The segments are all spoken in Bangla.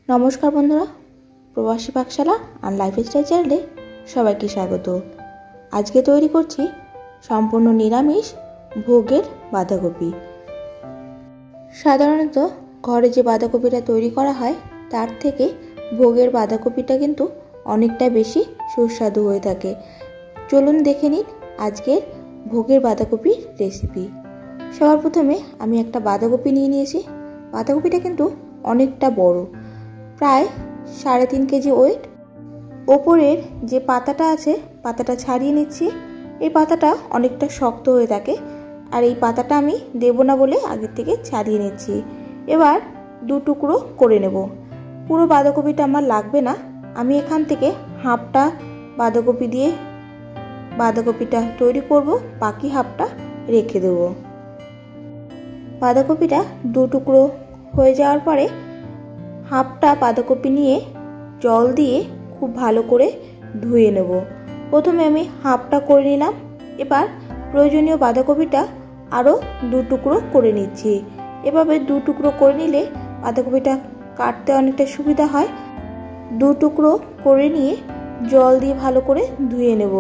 नमस्कार बंधुरा प्रवासी पाकशाला और लाइफस्टाइल चैनले सबाइके स्वागत। आज के तैरी करछि सम्पूर्ण निरामिष भोगेर बाँधाकपि। साधारणत घरे जे बाँधाकपिटा तैरी करा हय तार थेके भोगेर बाँधाकपिटा किन्तु अनेकटा बेशी सुस्वादु हये थाके। चलुन देखे निन आजकेर भोगेर बाँधाकपिर रेसिपि। सबार प्रथमे आमि एकटा बाँधाकपि निये नियेछि। बाँधाकपिटा किन्तु अनेकटा बड़ो, प्राय 3.5 केजी ओয়েট। ओपरेर जे पाताटा आछे पाताटा छाड़िए निচ্ছি। এই পাতাটা অনেকটা শক্ত হয়ে থাকে আর এই পাতাটা আমি দেব না বলে আগে থেকে ছাড়িয়ে নিচ্ছি। এবার দু টুকরো করে নেব। পুরো বাঁধাকপিটা আমার লাগবে না, আমি এখান থেকে হাফটা বাঁধাকপি দিয়ে বাঁধাকপিটা তৈরি করব, বাকি হাফটা রেখে দেব। বাঁধাকপিটা দু টুকরো হয়ে যাওয়ার পরে हाफटा बाँधाकपि निये जल दिए खूब भालो करे धुए नेब। प्रथमे आमि हाफटा करे निलाम। एबार प्रयोजनीय बाँधाकपिटा आरो दु टुकरो करे निচ্ছি। एभाবে दु टुकरो करे निले बाँधाकपिटा काटते अनेकटा सुविधा हय। दु टुकरो करे निये जल दिए भालो करे धुए नेब।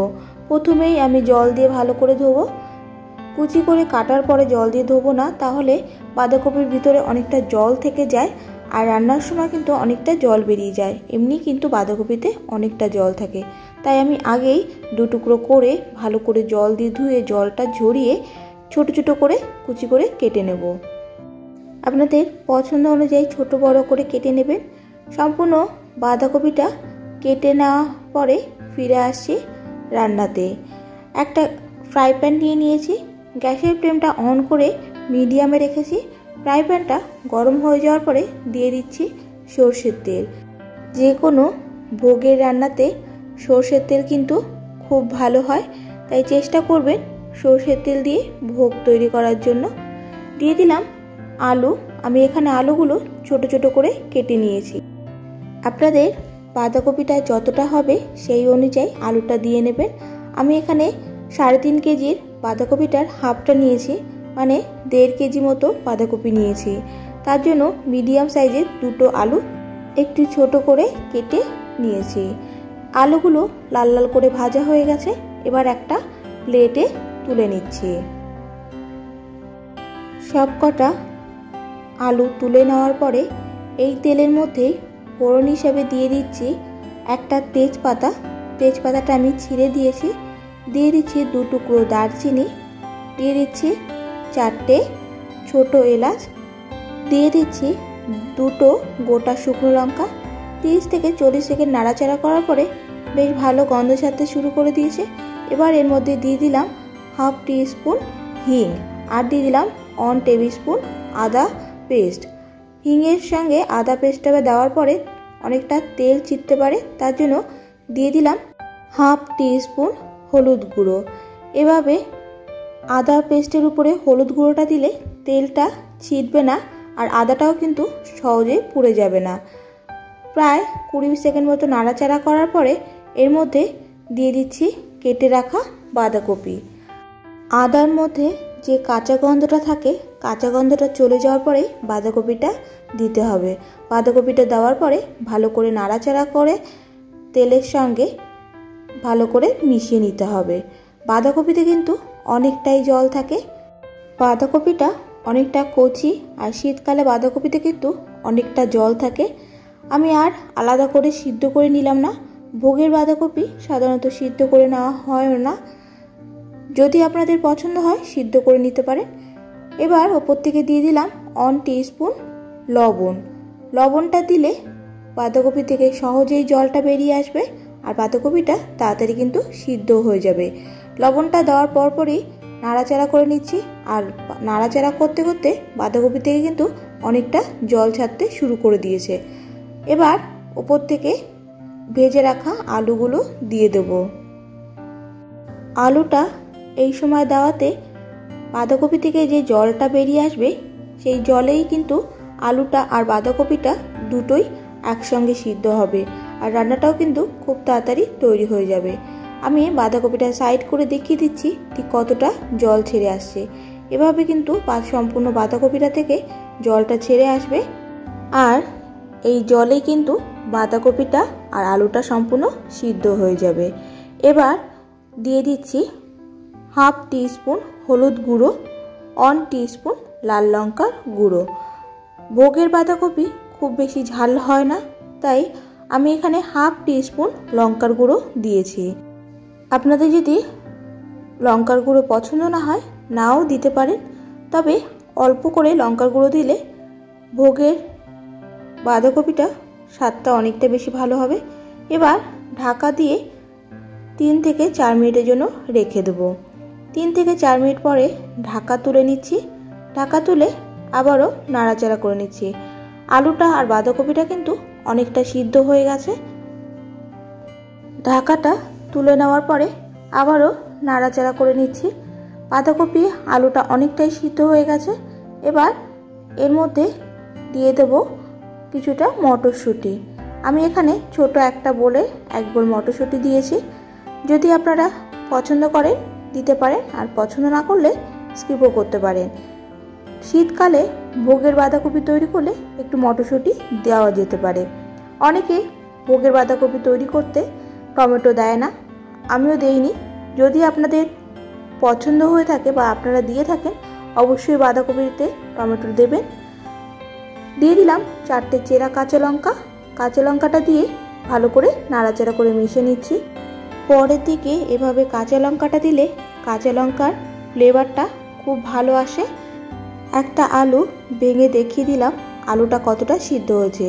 प्रथमेई आमि जल दिए भालो करे धोबो। कुचि करे काटार परे जल दिए धोबो ना, ताहले बाँधाकपिर भितरे अनेकटा जल थेके जाय और रान्नार समय किन्तु अनेकटा जल बेरिये जाए। एमनि किन्तु बाँधाकपिते अनेकटा जल थाके, ताई आमि आगेई दु टुकरो करे भालो करे जल दिए धुए जलटा झरिए छोटो छोटो करे कुचि करे केटे नेब। आपनादेर पछंद अनुयायी छोटो बड़ो करे केटे नेबेन। सम्पूर्ण बाँधाकपिटा केटे नेওয়ার परे फिरे आसछि रान्नाते। एकटा फ्राई पैन निये निয়েছি। গ্যাসের ফ্লেমটা অন করে মিডিয়ামে রেখেছি। फ्राई पैनटा गरम हो जाওয়ার পরে দিয়ে দিচ্ছি সরষের তেল। যে কোনো ভোগের রান্নাতে সরষের তেল কিন্তু খুব ভালো হয়, তাই চেষ্টা করবেন সরষের তেল দিয়ে ভোগ তৈরি করার জন্য। দিয়ে দিলাম আলু। আমি এখানে আলুগুলো ছোট ছোট করে কেটে নিয়েছি। আপনাদের বাঁধাকপিটা যতটা হবে সেই অনুযায়ী আলুটা দিয়ে নেবেন। আমি এখানে 3.5 কেজির বাঁধাকপিটার হাফটা নিয়েছি, মানে 1.5 কেজি মতো বাঁধাকপি নিয়েছি। তার জন্য মিডিয়াম সাইজের দুটো আলু একটু ছোট করে কেটে নিয়েছি। আলুগুলো লাল লাল করে ভাজা হয়ে গেছে। এবার একটা প্লেটে তুলে নিচ্ছি। সবকটা আলু তুলে নেওয়ার পরে এই তেলের মধ্যেই ফোড়ন হিসেবে দিয়ে দিচ্ছি একটা তেজপাতা। তেজপাতাটা আমি ছিঁড়ে দিয়েছি। দিয়ে দিচ্ছি 2 টুকরো দারচিনি, দিয়ে দিচ্ছি 4টে ছোট এলাচ, দিয়ে দিচ্ছি 2টো গোটা শুকনো লঙ্কা। 30 থেকে 40 সেকেন্ড নাড়াচাড়া করার পরে বেশ ভালো গন্ধ ছাড়তে শুরু করে দিয়েছে। এবার এর মধ্যে দিয়ে দিলাম হাফ টিস্পুন হিং আর দিয়ে দিলাম 1 টেবিল স্পুন আদা পেস্ট। হিংয়ের সঙ্গে আদা পেস্টটা দেওয়ার পরে অনেকটা তেল ছিটতে পারে, তার জন্য দিয়ে দিলাম হাফ টিস্পুন হলুদ গুঁড়ো। এভাবে আদা পেস্টের উপরে হলুদ গুঁড়োটা দিলে তেলটা ছিটবে না আর আদাটাও কিন্তু সহজে পুড়ে যাবে না। প্রায় 20 সেকেন্ড মতো নাড়াচাড়া করার পরে এর মধ্যে দিয়ে দিচ্ছি কেটে রাখা বাঁধাকপি। আদার মধ্যে যে কাঁচা গন্ধটা থাকে, কাঁচা গন্ধটা চলে যাওয়ার পরেই বাঁধাকপিটা দিতে হবে। বাঁধাকপিটা দেওয়ার পরে ভালো করে নাড়াচাড়া করে তেলের সঙ্গে ভালো করে মিশিয়ে নিতে হবে। বাঁধাকপিতে কিন্তু অনেকটাই জল থাকে। বাঁধাকপিটা অনেকটা কচি আর শীতকালে বাঁধাকপিতে কিন্তু অনেকটা জল থাকে। আমি আর আলাদা করে সিদ্ধ করে নিলাম না। ভোগের বাঁধাকপি সাধারণত সিদ্ধ করে নেওয়া হয় না, যদি আপনাদের পছন্দ হয় সিদ্ধ করে নিতে পারেন। এবার ওপর থেকে দিয়ে দিলাম 1 টিস্পুন লবণ। লবণটা দিলে বাঁধাকপি থেকে সহজেই জলটা বেরিয়ে আসবে আর বাঁধাকপিটা তাড়াতাড়ি কিন্তু সিদ্ধ হয়ে যাবে। লবণটা দেওয়ার পরপরই নাড়াচাড়া করে নিচ্ছি আর নাড়াচাড়া করতে করতে বাঁধাকপি থেকে কিন্তু অনেকটা জল ছাড়তে শুরু করে দিয়েছে। এবার উপর থেকে ভেজে রাখা আলুগুলো দিয়ে দেব। আলুটা এই সময় দেওয়াতে বাঁধাকপি থেকে যে জলটা বেরিয়ে আসবে সেই জলেই কিন্তু আলুটা আর বাঁধাকপিটা দুটোই একসঙ্গে সিদ্ধ হবে আর রান্নাটাও কিন্তু খুব তাড়াতাড়ি তৈরি হয়ে যাবে। আমি বাঁধাকপিটা সাইড করে দেখিয়ে দিচ্ছি ঠিক কতটা জল ছেড়ে আসছে। এভাবে কিন্তু সম্পূর্ণ বাঁধাকপিটা থেকে জলটা ছেড়ে আসবে আর এই জলে কিন্তু বাঁধাকপিটা আর আলুটা সম্পূর্ণ সিদ্ধ হয়ে যাবে। এবার দিয়ে দিচ্ছি হাফ টিস্পুন হলুদ গুঁড়ো, 1 টিস্পুন লাল লঙ্কার গুঁড়ো। ভোগের বাঁধাকপি খুব বেশি ঝাল হয় না, তাই আমি এখানে হাফ টিস্পুন লঙ্কার গুঁড়ো দিয়েছি। আপনাদের যদি লঙ্কার গুঁড়ো পছন্দ না হয় নাও দিতে পারেন, তবে অল্প করে লঙ্কার গুঁড়ো দিলে ভোগের বাঁধাকপিটা স্বাদটা অনেকটা বেশি ভালো হবে। এবার ঢাকা দিয়ে 3 থেকে 4 মিনিটের জন্য রেখে দেবো। 3 থেকে 4 মিনিট পরে ঢাকা তুলে নিচ্ছি। ঢাকা তুলে আবারও নাড়াচাড়া করে নিচ্ছি। আলুটা আর বাঁধাকপিটা কিন্তু অনেকটা সিদ্ধ হয়ে গেছে। ঢাকাটা তুলে নেওয়ার পরে আবারও নাড়াচাড়া করে নিচ্ছি। বাঁধাকপি আলুটা অনেকটাই সিদ্ধ হয়ে গেছে। এবার এর মধ্যে দিয়ে দেব কিছুটা মটরশুঁটি। আমি এখানে ছোট একটা বোলে 1 বোল মটরশুঁটি দিয়েছি। যদি আপনারা পছন্দ করেন দিতে পারেন, আর পছন্দ না করলে স্কিপও করতে পারেন। শীতকালে ভোগের বাঁধাকপি তৈরি করলে একটু মটরশুঁটি দেওয়া যেতে পারে। অনেকে ভোগের বাঁধাকপি তৈরি করতে টমেটো দেয় না, আমিও দেইনি। যদি আপনাদের পছন্দ হয়ে থাকে বা আপনারা দিয়ে থাকেন, অবশ্যই বাঁধাকপিতে টমেটো দেবেন। দিয়ে দিলাম 4টে চেরা কাঁচা লঙ্কা। কাঁচা লঙ্কাটা দিয়ে ভালো করে নাড়াচাড়া করে মিশিয়ে নিচ্ছি। পরের দিকে এভাবে কাঁচা লঙ্কাটা দিলে কাঁচা লঙ্কার ফ্লেভারটা খুব ভালো আসে। একটা আলু ভেঙে দেখিয়ে দিলাম আলুটা কতটা সিদ্ধ হয়েছে।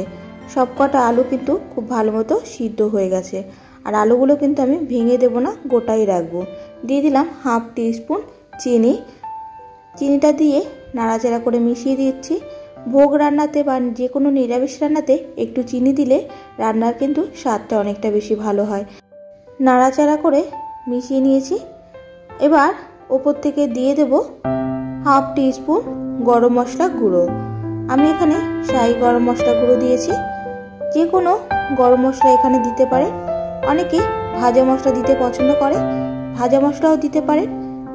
সবকটা আলু কিন্তু খুব ভালো মতো সিদ্ধ হয়ে গেছে। আর আলুগুলো কিন্তু আমি ভেঙে দেবো না, গোটাই রাখবো। দিয়ে দিলাম হাফ টিস্পুন চিনি। চিনিটা দিয়ে নাড়াচাড়া করে মিশিয়ে দিচ্ছি। ভোগ রান্নাতে বা যে কোনো নিরামিষ রান্নাতে একটু চিনি দিলে রান্নার কিন্তু স্বাদটা অনেকটা বেশি ভালো হয়। নাড়াচাড়া করে মিশিয়ে নিয়েছি। এবার ওপর থেকে দিয়ে দেব হাফ টিস্পুন গরম মশলা গুঁড়ো। আমি এখানে শাহি গরম মশলা গুঁড়ো দিয়েছি। যে কোনো গরম মশলা এখানে দিতে পারেন। অনেকে ভাজা মশলা দিতে পছন্দ করে, ভাজা মশলাও দিতে পারেন।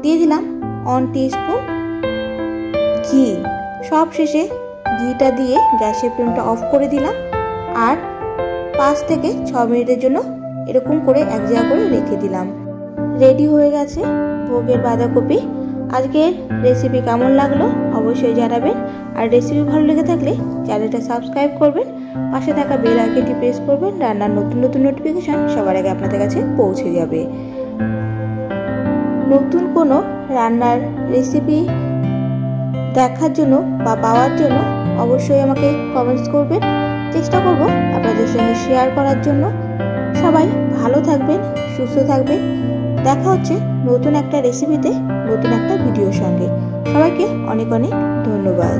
দিয়ে দিলাম 1 টিস্পুন ঘি। সব শেষে ঘিটা দিয়ে গ্যাসের ফ্লেমটা অফ করে দিলাম। আর 5 থেকে 6 মিনিটের জন্য এরকম করে এক জায়গা করে রেখে দিলাম। রেডি হয়ে গেছে ভোগের বাঁধাকপি। আজকের রেসিপি কেমন লাগলো অবশ্যই জানাবেন। আর রেসিপি ভালো লেগে থাকলে চ্যানেলটা সাবস্ক্রাইব করবেন, পাশে থাকা বেল আইকনটি প্রেস করবেন। রান্নার নতুন নতুন নোটিফিকেশন সবার আগে আপনাদের কাছে পৌঁছে যাবে। নতুন কোনো রান্নার রেসিপি দেখার জন্য বা পাওয়ার জন্য অবশ্যই আমাকে কমেন্টস করবেন। চেষ্টা করব আপনাদের সঙ্গে শেয়ার করার জন্য। সবাই ভালো থাকবেন, সুস্থ থাকবেন। দেখা হচ্ছে নতুন একটা রেসিপিতে, নতুন একটা ভিডিওর সঙ্গে। সবাইকে অনেক অনেক ধন্যবাদ।